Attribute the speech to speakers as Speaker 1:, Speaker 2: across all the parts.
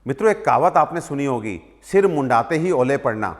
Speaker 1: मित्रों, एक कहावत आपने सुनी होगी, सिर मुंडाते ही ओले पड़ना।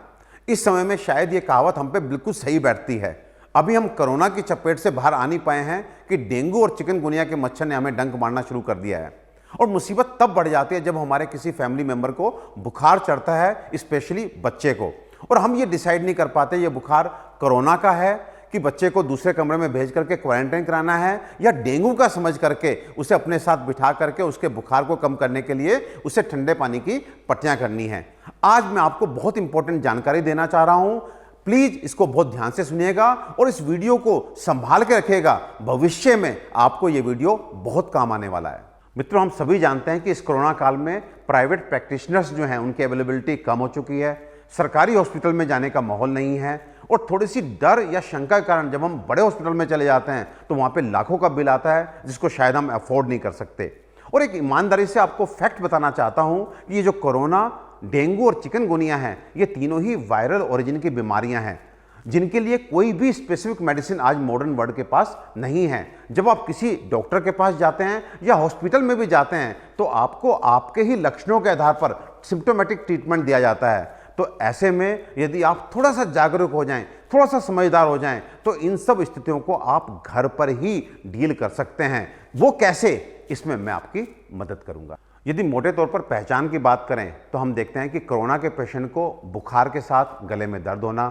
Speaker 1: इस समय में शायद ये कहावत हम पे बिल्कुल सही बैठती है। अभी हम कोरोना की चपेट से बाहर आ नहीं पाए हैं कि डेंगू और चिकनगुनिया के मच्छर ने हमें डंक मारना शुरू कर दिया है। और मुसीबत तब बढ़ जाती है जब हमारे किसी फैमिली मेंबर को बुखार चढ़ता है, स्पेशली बच्चे को, और हम ये डिसाइड नहीं कर पाते ये बुखार कोरोना का है कि बच्चे को दूसरे कमरे में भेज करके क्वारंटाइन कराना है, या डेंगू का समझ करके उसे अपने साथ बिठा करके उसके बुखार को कम करने के लिए उसे ठंडे पानी की पट्टियां करनी है। आज मैं आपको बहुत इंपॉर्टेंट जानकारी देना चाह रहा हूं। प्लीज इसको बहुत ध्यान से सुनिएगा और इस वीडियो को संभाल के रखिएगा। भविष्य में आपको यह वीडियो बहुत काम आने वाला है। मित्रों, हम सभी जानते हैं कि इस कोरोना काल में प्राइवेट प्रैक्टिशनर्स जो हैं उनकी अवेलेबिलिटी कम हो चुकी है। सरकारी हॉस्पिटल में जाने का माहौल नहीं है और थोड़ी सी डर या शंका के कारण जब हम बड़े हॉस्पिटल में चले जाते हैं तो वहाँ पे लाखों का बिल आता है जिसको शायद हम अफोर्ड नहीं कर सकते। और एक ईमानदारी से आपको फैक्ट बताना चाहता हूँ कि ये जो कोरोना, डेंगू और चिकनगुनिया हैं, ये तीनों ही वायरल ओरिजिन की बीमारियां हैं जिनके लिए कोई भी स्पेसिफिक मेडिसिन आज मॉडर्न वर्ल्ड के पास नहीं है। जब आप किसी डॉक्टर के पास जाते हैं या हॉस्पिटल में भी जाते हैं तो आपको आपके ही लक्षणों के आधार पर सिम्टोमेटिक ट्रीटमेंट दिया जाता है। तो ऐसे में यदि आप थोड़ा सा जागरूक हो जाएं, थोड़ा सा समझदार हो जाएं, तो इन सब स्थितियों को आप घर पर ही डील कर सकते हैं। वो कैसे, इसमें मैं आपकी मदद करूंगा। यदि मोटे तौर पर पहचान की बात करें तो हम देखते हैं कि कोरोना के पेशेंट को बुखार के साथ गले में दर्द होना,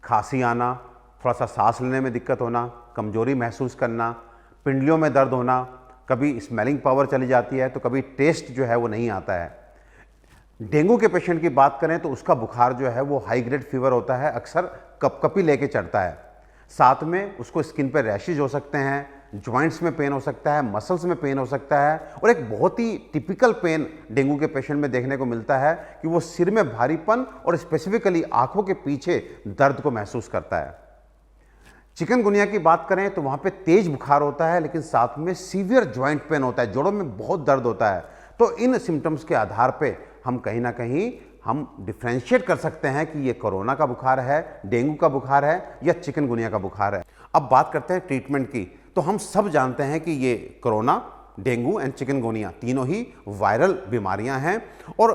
Speaker 1: खांसी आना, थोड़ा सा सांस लेने में दिक्कत होना, कमजोरी महसूस करना, पिंडलियों में दर्द होना, कभी स्मेलिंग पावर चली जाती है तो कभी टेस्ट जो है वो नहीं आता है। डेंगू के पेशेंट की बात करें तो उसका बुखार जो है वो हाई ग्रेड फीवर होता है, अक्सर कपकपी लेके चढ़ता है। साथ में उसको स्किन पे रैशेज हो सकते हैं, जॉइंट्स में पेन हो सकता है, मसल्स में पेन हो सकता है, और एक बहुत ही टिपिकल पेन डेंगू के पेशेंट में देखने को मिलता है कि वो सिर में भारीपन और स्पेसिफिकली आंखों के पीछे दर्द को महसूस करता है। चिकनगुनिया की बात करें तो वहाँ पे तेज बुखार होता है लेकिन साथ में सीवियर जॉइंट पेन होता है, जोड़ों में बहुत दर्द होता है। तो इन सिम्टम्स के आधार पे हम कहीं ना कहीं हम डिफ्रेंशिएट कर सकते हैं कि ये कोरोना का बुखार है, डेंगू का बुखार है या चिकनगुनिया का बुखार है। अब बात करते हैं ट्रीटमेंट की। तो हम सब जानते हैं कि ये कोरोना, डेंगू एंड चिकनगुनिया तीनों ही वायरल बीमारियां हैं और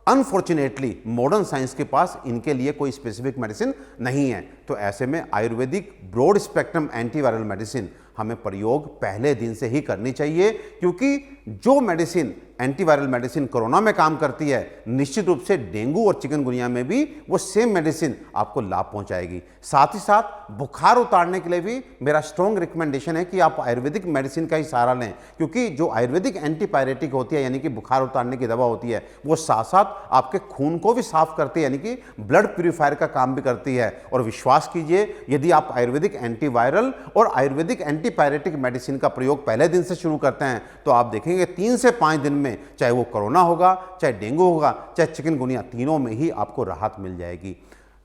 Speaker 1: अनफॉर्चुनेटली मॉडर्न साइंस के पास इनके लिए कोई स्पेसिफिक मेडिसिन नहीं है। तो ऐसे में ayurvedic broad spectrum antiviral medicine हमें प्रयोग पहले दिन से ही करनी चाहिए, क्योंकि जो मेडिसिन एंटीवायरल मेडिसिन कोरोना में काम करती है, निश्चित रूप से डेंगू और चिकनगुनिया में भी वो सेम मेडिसिन आपको लाभ पहुंचाएगी। साथ ही साथ बुखार उतारने के लिए भी मेरा स्ट्रॉन्ग रिकमेंडेशन है कि आप आयुर्वेदिक मेडिसिन का ही सहारा लें, क्योंकि जो आयुर्वेदिक एंटीपायरेटिक होती है यानी कि बुखार उतारने की दवा होती है, वो साथ साथ आपके खून को भी साफ करती है, यानी कि ब्लड प्यूरिफायर का काम भी करती है। और विश्वास कीजिए, यदि आप आयुर्वेदिक एंटीवायरल और आयुर्वेदिक एंटीपायरेटिक मेडिसिन का प्रयोग पहले दिन से शुरू करते हैं तो आप देखेंगे 3 से 5 दिन में, चाहे वो कोरोना होगा, चाहे डेंगू होगा, चाहे चिकनगुनिया, तीनों में ही आपको राहत मिल जाएगी।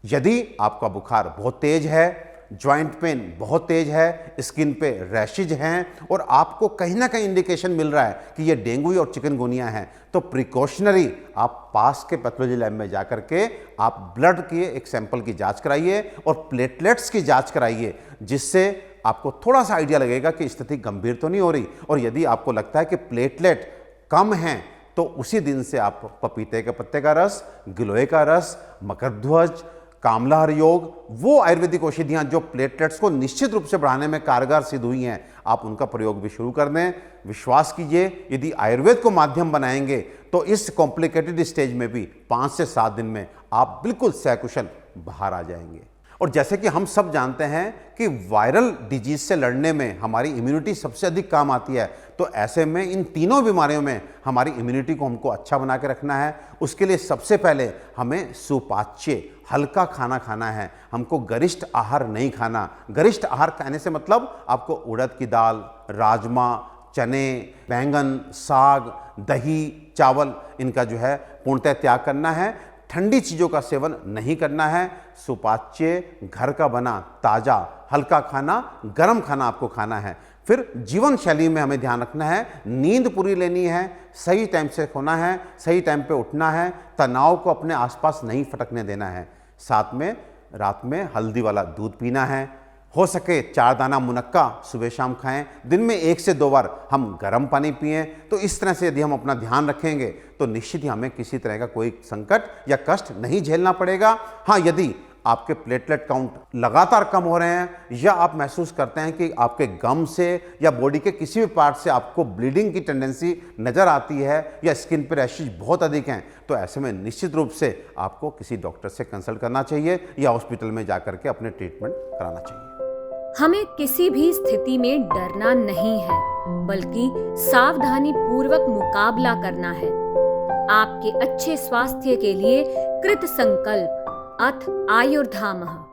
Speaker 1: यदि आपका बुखार बहुत तेज है, जॉइंट पेन बहुत तेज है, स्किन पे रैशेज हैं और आपको कहीं ना कहीं इंडिकेशन मिल रहा है कि ये डेंगू और चिकनगुनिया है, तो प्रिकॉशनरी आप पास के पैथोलॉजी लैब में जाकर के आप ब्लड के एक सैंपल की जांच कराइए और प्लेटलेट्स की जांच कराइए, जिससे आपको थोड़ा सा आइडिया लगेगा कि स्थिति गंभीर तो नहीं हो रही। और यदि आपको लगता है कि प्लेटलेट कम हैं तो उसी दिन से आप पपीते के पत्ते का रस, गिलोय का रस, मकरध्वज, कामला हर योग, वो आयुर्वेदिक औषधियां जो प्लेटलेट्स को निश्चित रूप से बढ़ाने में कारगर सिद्ध हुई हैं, आप उनका प्रयोग भी शुरू कर दें। विश्वास कीजिए, यदि आयुर्वेद को माध्यम बनाएंगे तो इस कॉम्प्लिकेटेड स्टेज में भी 5 से 7 दिन में आप बिल्कुल सकुशल बाहर आ जाएंगे। और जैसे कि हम सब जानते हैं कि वायरल डिजीज से लड़ने में हमारी इम्यूनिटी सबसे अधिक काम आती है, तो ऐसे में इन तीनों बीमारियों में हमारी इम्यूनिटी को हमको अच्छा बना के रखना है। उसके लिए सबसे पहले हमें सुपाच्य हल्का खाना खाना है, हमको गरिष्ठ आहार नहीं खाना। गरिष्ठ आहार खाने से मतलब आपको उड़द की दाल, राजमा, चने, बैंगन, साग, दही, चावल, इनका जो है पूर्णतः त्याग करना है। ठंडी चीज़ों का सेवन नहीं करना है। सुपाच्य, घर का बना ताज़ा हल्का खाना, गर्म खाना आपको खाना है। फिर जीवन शैली में हमें ध्यान रखना है, नींद पूरी लेनी है, सही टाइम से सोना है, सही टाइम पे उठना है, तनाव को अपने आसपास नहीं फटकने देना है। साथ में रात में हल्दी वाला दूध पीना है, हो सके 4 दाना मुनक्का सुबह शाम खाएं। दिन में 1 से 2 बार हम गर्म पानी पिएं। तो इस तरह से यदि हम अपना ध्यान रखेंगे तो निश्चित ही हमें किसी तरह का कोई संकट या कष्ट नहीं झेलना पड़ेगा। हाँ, यदि आपके प्लेटलेट काउंट लगातार कम हो रहे हैं या आप महसूस करते हैं कि आपके गम से या बॉडी के किसी भी पार्ट से आपको ब्लीडिंग की टेंडेंसी नज़र आती है या स्किन पर रैशेज बहुत अधिक हैं, तो ऐसे में निश्चित रूप से आपको किसी डॉक्टर से कंसल्ट करना चाहिए या हॉस्पिटल में जाकर के अपने ट्रीटमेंट कराना चाहिए।
Speaker 2: हमें किसी भी स्थिति में डरना नहीं है, बल्कि सावधानी पूर्वक मुकाबला करना है। आपके अच्छे स्वास्थ्य के लिए कृत संकल्प अथ आयुर्धामः।